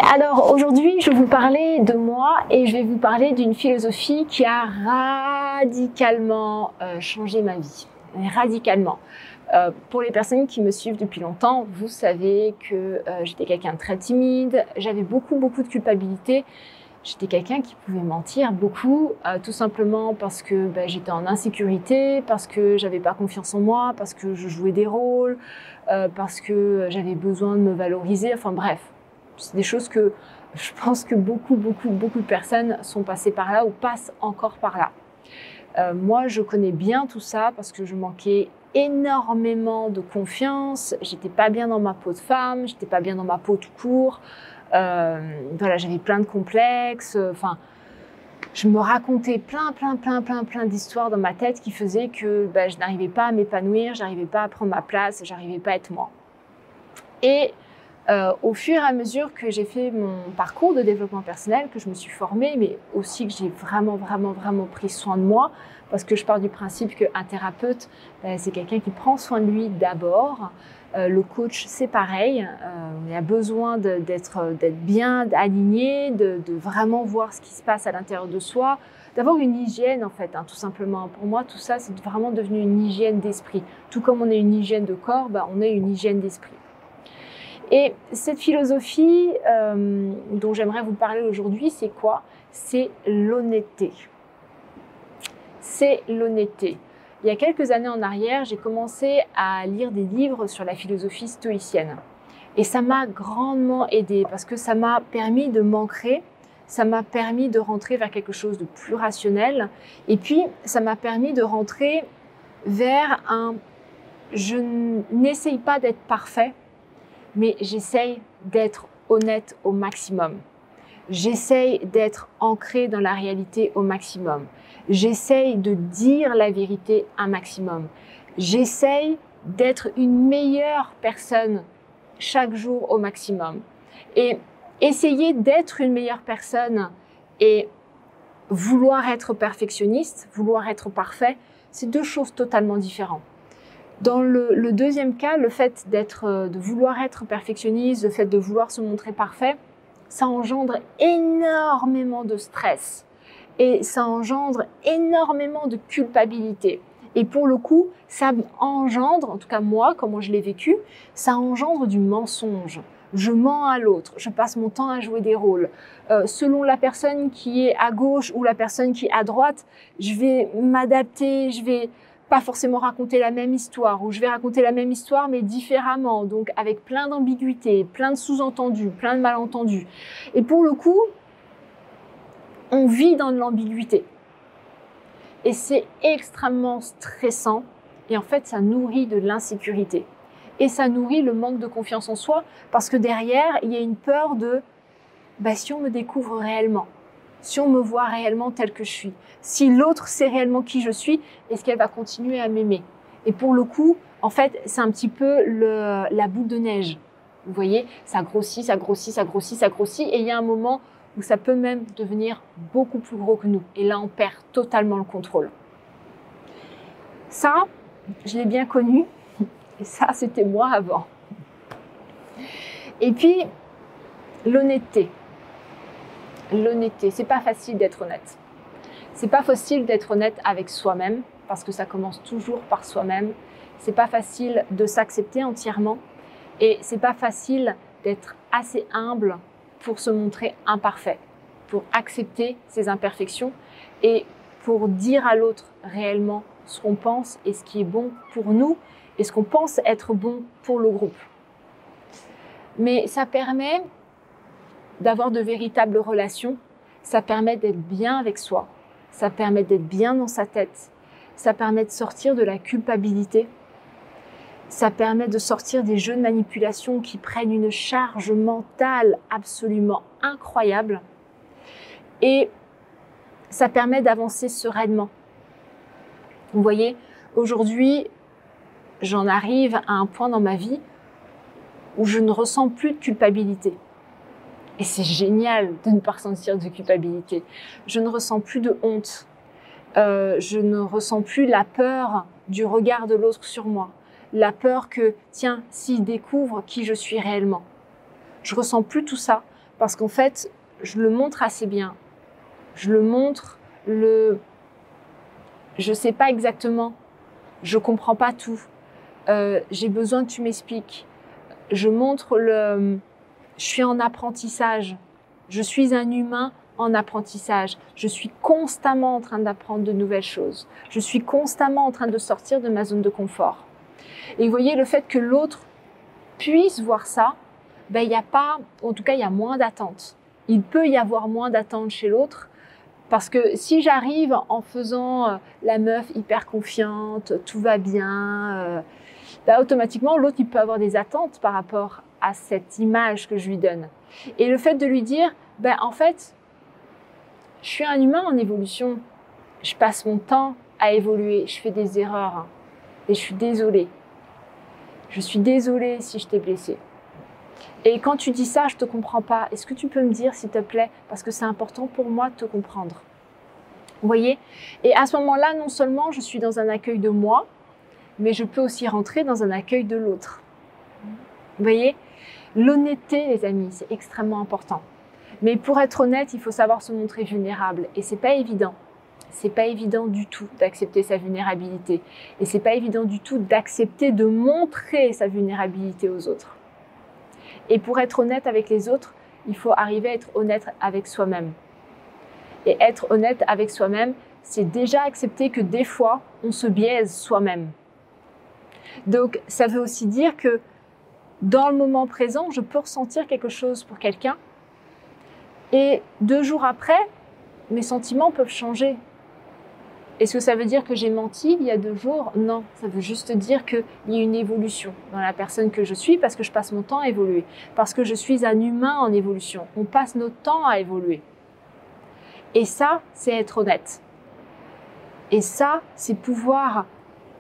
alors aujourd'hui je vais vous parler de moi et je vais vous parler d'une philosophie qui a radicalement changé ma vie. Radicalement. Pour les personnes qui me suivent depuis longtemps, vous savez que j'étais quelqu'un de très timide, j'avais beaucoup de culpabilité. J'étais quelqu'un qui pouvait mentir beaucoup, tout simplement parce que j'étais en insécurité, parce que j'avais pas confiance en moi, parce que je jouais des rôles, parce que j'avais besoin de me valoriser, enfin bref. C'est des choses que je pense que beaucoup de personnes sont passées par là ou passent encore par là. Moi, je connais bien tout ça parce que je manquais énormément de confiance, j'étais pas bien dans ma peau de femme, j'étais pas bien dans ma peau tout court. Voilà, j'avais plein de complexes, enfin, je me racontais plein d'histoires dans ma tête qui faisaient que je n'arrivais pas à m'épanouir, j'arrivais pas à prendre ma place, j'arrivais pas à être moi. Et au fur et à mesure que j'ai fait mon parcours de développement personnel, que je me suis formée, mais aussi que j'ai vraiment pris soin de moi, parce que je pars du principe qu'un thérapeute, c'est quelqu'un qui prend soin de lui d'abord. Le coach, c'est pareil. Il a besoin d'être bien aligné, de vraiment voir ce qui se passe à l'intérieur de soi, d'avoir une hygiène en fait, tout simplement. Pour moi, tout ça, c'est vraiment devenu une hygiène d'esprit. Tout comme on a une hygiène de corps, on a une hygiène d'esprit. Et cette philosophie dont j'aimerais vous parler aujourd'hui, c'est quoi? C'est l'honnêteté. C'est l'honnêteté. Il y a quelques années en arrière, j'ai commencé à lire des livres sur la philosophie stoïcienne. Et ça m'a grandement aidée parce que ça m'a permis de m'ancrer, ça m'a permis de rentrer vers quelque chose de plus rationnel. Et puis, ça m'a permis de rentrer vers un « je n'essaye pas d'être parfait », mais j'essaye d'être honnête au maximum. J'essaye d'être ancrée dans la réalité au maximum. J'essaye de dire la vérité un maximum. J'essaye d'être une meilleure personne chaque jour au maximum. Et essayer d'être une meilleure personne et vouloir être perfectionniste, vouloir être parfait, c'est deux choses totalement différentes. Dans le deuxième cas, le fait de vouloir être perfectionniste, le fait de vouloir se montrer parfait, ça engendre énormément de stress et ça engendre énormément de culpabilité. Et pour le coup, ça engendre, en tout cas moi, comment je l'ai vécu, ça engendre du mensonge. Je mens à l'autre, je passe mon temps à jouer des rôles. Selon la personne qui est à gauche ou la personne qui est à droite, je vais m'adapter, je vais pas forcément raconter la même histoire, ou je vais raconter la même histoire mais différemment, donc avec plein d'ambiguïtés, plein de sous-entendus, plein de malentendus. Et pour le coup, on vit dans de l'ambiguïté. Et c'est extrêmement stressant, et en fait ça nourrit de l'insécurité. Et ça nourrit le manque de confiance en soi, parce que derrière, il y a une peur de si on me découvre réellement, si on me voit réellement tel que je suis, si l'autre sait réellement qui je suis, est-ce qu'elle va continuer à m'aimer? Et pour le coup, en fait, c'est un petit peu la boule de neige. Vous voyez, ça grossit, et il y a un moment où ça peut même devenir beaucoup plus gros que nous. Et là, on perd totalement le contrôle. Ça, je l'ai bien connu, et ça, c'était moi avant. Et puis, l'honnêteté. L'honnêteté, c'est pas facile d'être honnête. C'est pas facile d'être honnête avec soi-même parce que ça commence toujours par soi-même. C'est pas facile de s'accepter entièrement et c'est pas facile d'être assez humble pour se montrer imparfait, pour accepter ses imperfections et pour dire à l'autre réellement ce qu'on pense et ce qui est bon pour nous et ce qu'on pense être bon pour le groupe. Mais ça permet d'avoir de véritables relations, ça permet d'être bien avec soi, ça permet d'être bien dans sa tête, ça permet de sortir de la culpabilité, ça permet de sortir des jeux de manipulation qui prennent une charge mentale absolument incroyable et ça permet d'avancer sereinement. Vous voyez, aujourd'hui, j'en arrive à un point dans ma vie où je ne ressens plus de culpabilité. Et c'est génial de ne pas ressentir de culpabilité. Je ne ressens plus de honte. Je ne ressens plus la peur du regard de l'autre sur moi. La peur que, tiens, s'il découvre qui je suis réellement. Je ressens plus tout ça parce qu'en fait, je le montre assez bien. Je le montre, je sais pas exactement, je comprends pas tout, j'ai besoin que tu m'expliques. Je montre je suis en apprentissage, je suis un humain en apprentissage, je suis constamment en train d'apprendre de nouvelles choses, je suis constamment en train de sortir de ma zone de confort. Et vous voyez, le fait que l'autre puisse voir ça, ben, il y a pas, en tout cas, il y a moins d'attente. Il peut y avoir moins d'attente chez l'autre, parce que si j'arrive en faisant la meuf hyper confiante, tout va bien, ben, automatiquement, l'autre, il peut avoir des attentes par rapport à cette image que je lui donne. Et le fait de lui dire, ben, en fait, je suis un humain en évolution, je passe mon temps à évoluer, je fais des erreurs, et je suis désolée. Je suis désolée si je t'ai blessée. Et quand tu dis ça, je te comprends pas. Est-ce que tu peux me dire, s'il te plaît, parce que c'est important pour moi de te comprendre. Vous voyez? Et à ce moment-là, non seulement je suis dans un accueil de moi, mais je peux aussi rentrer dans un accueil de l'autre. Vous voyez? L'honnêteté, les amis, c'est extrêmement important. Mais pour être honnête, il faut savoir se montrer vulnérable. Et c'est pas évident. C'est pas évident du tout d'accepter sa vulnérabilité. Et c'est pas évident du tout d'accepter de montrer sa vulnérabilité aux autres. Et pour être honnête avec les autres, il faut arriver à être honnête avec soi-même. Et être honnête avec soi-même, c'est déjà accepter que des fois, on se biaise soi-même. Donc, ça veut aussi dire que dans le moment présent, je peux ressentir quelque chose pour quelqu'un. Et 2 jours après, mes sentiments peuvent changer. Est-ce que ça veut dire que j'ai menti il y a 2 jours? Non, ça veut juste dire qu'il y a une évolution dans la personne que je suis parce que je passe mon temps à évoluer. Parce que je suis un humain en évolution. On passe notre temps à évoluer. Et ça, c'est être honnête. Et ça, c'est pouvoir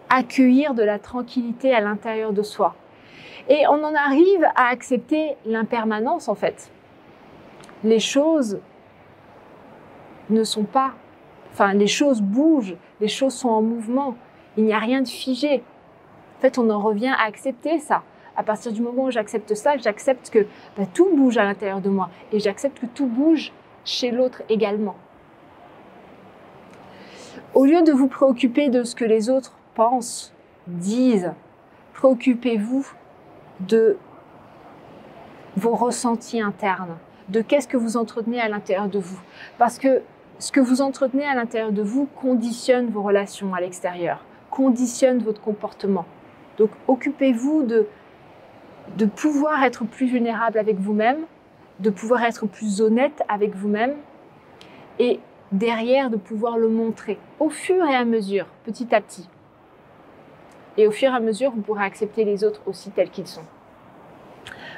accueillir de la tranquillité à l'intérieur de soi. Et on en arrive à accepter l'impermanence en fait. Les choses ne sont pas... Enfin, les choses bougent, les choses sont en mouvement. Il n'y a rien de figé. En fait, on en revient à accepter ça. À partir du moment où j'accepte ça, j'accepte que tout bouge à l'intérieur de moi. Et j'accepte que tout bouge chez l'autre également. Au lieu de vous préoccuper de ce que les autres pensent, disent, préoccupez-vous de vos ressentis internes, de qu'est-ce que vous entretenez à l'intérieur de vous. Parce que ce que vous entretenez à l'intérieur de vous conditionne vos relations à l'extérieur, conditionne votre comportement. Donc, occupez-vous de pouvoir être plus vulnérable avec vous-même, de pouvoir être plus honnête avec vous-même et derrière de pouvoir le montrer au fur et à mesure, petit à petit. Et au fur et à mesure, vous pourrez accepter les autres aussi tels qu'ils sont.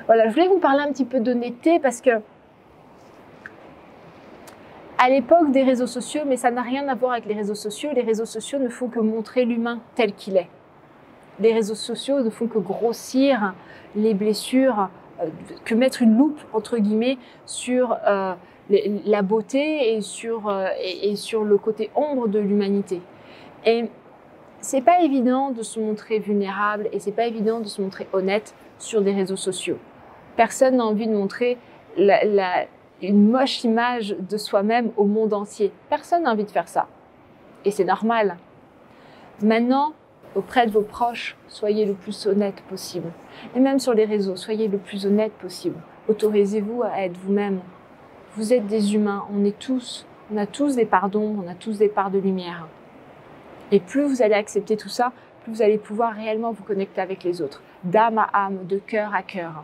Voilà, je voulais vous parler un petit peu d'honnêteté parce que à l'époque des réseaux sociaux, mais ça n'a rien à voir avec les réseaux sociaux ne font que montrer l'humain tel qu'il est. Les réseaux sociaux ne font que grossir les blessures, que mettre une loupe, entre guillemets, sur la beauté et sur le côté ombre de l'humanité. Et c'est pas évident de se montrer vulnérable et c'est pas évident de se montrer honnête sur des réseaux sociaux. Personne n'a envie de montrer une moche image de soi-même au monde entier. Personne n'a envie de faire ça. Et c'est normal. Maintenant, auprès de vos proches, soyez le plus honnête possible. Et même sur les réseaux, soyez le plus honnête possible. Autorisez-vous à être vous-même. Vous êtes des humains, on a tous des parts d'ombre, on a tous des parts de lumière. Et plus vous allez accepter tout ça, plus vous allez pouvoir réellement vous connecter avec les autres, d'âme à âme, de cœur à cœur.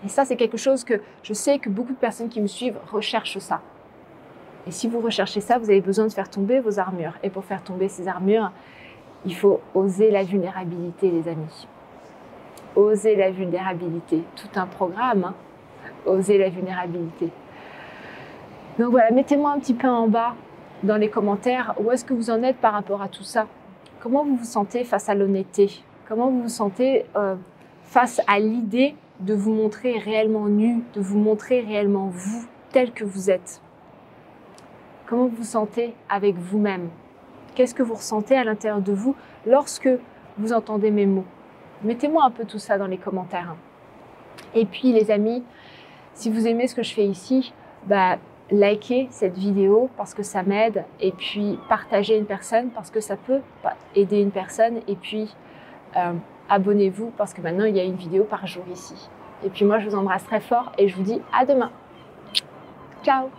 Et ça, c'est quelque chose que je sais que beaucoup de personnes qui me suivent recherchent ça. Et si vous recherchez ça, vous avez besoin de faire tomber vos armures. Et pour faire tomber ces armures, il faut oser la vulnérabilité, les amis. Oser la vulnérabilité. Tout un programme, hein. Oser la vulnérabilité. Donc voilà, mettez-moi un petit peu en bas dans les commentaires où est-ce que vous en êtes par rapport à tout ça. Comment vous vous sentez face à l'honnêteté? Comment vous vous sentez face à l'idée de vous montrer réellement nu, de vous montrer réellement vous, tel que vous êtes? Comment vous vous sentez avec vous-même? Qu'est-ce que vous ressentez à l'intérieur de vous lorsque vous entendez mes mots? Mettez-moi un peu tout ça dans les commentaires. Et puis les amis, Si vous aimez ce que je fais ici, bah, likez cette vidéo parce que ça m'aide, et puis partagez une personne parce que ça peut aider une personne, et puis abonnez-vous parce que maintenant il y a une vidéo par jour ici. Et puis moi je vous embrasse très fort et je vous dis à demain. Ciao!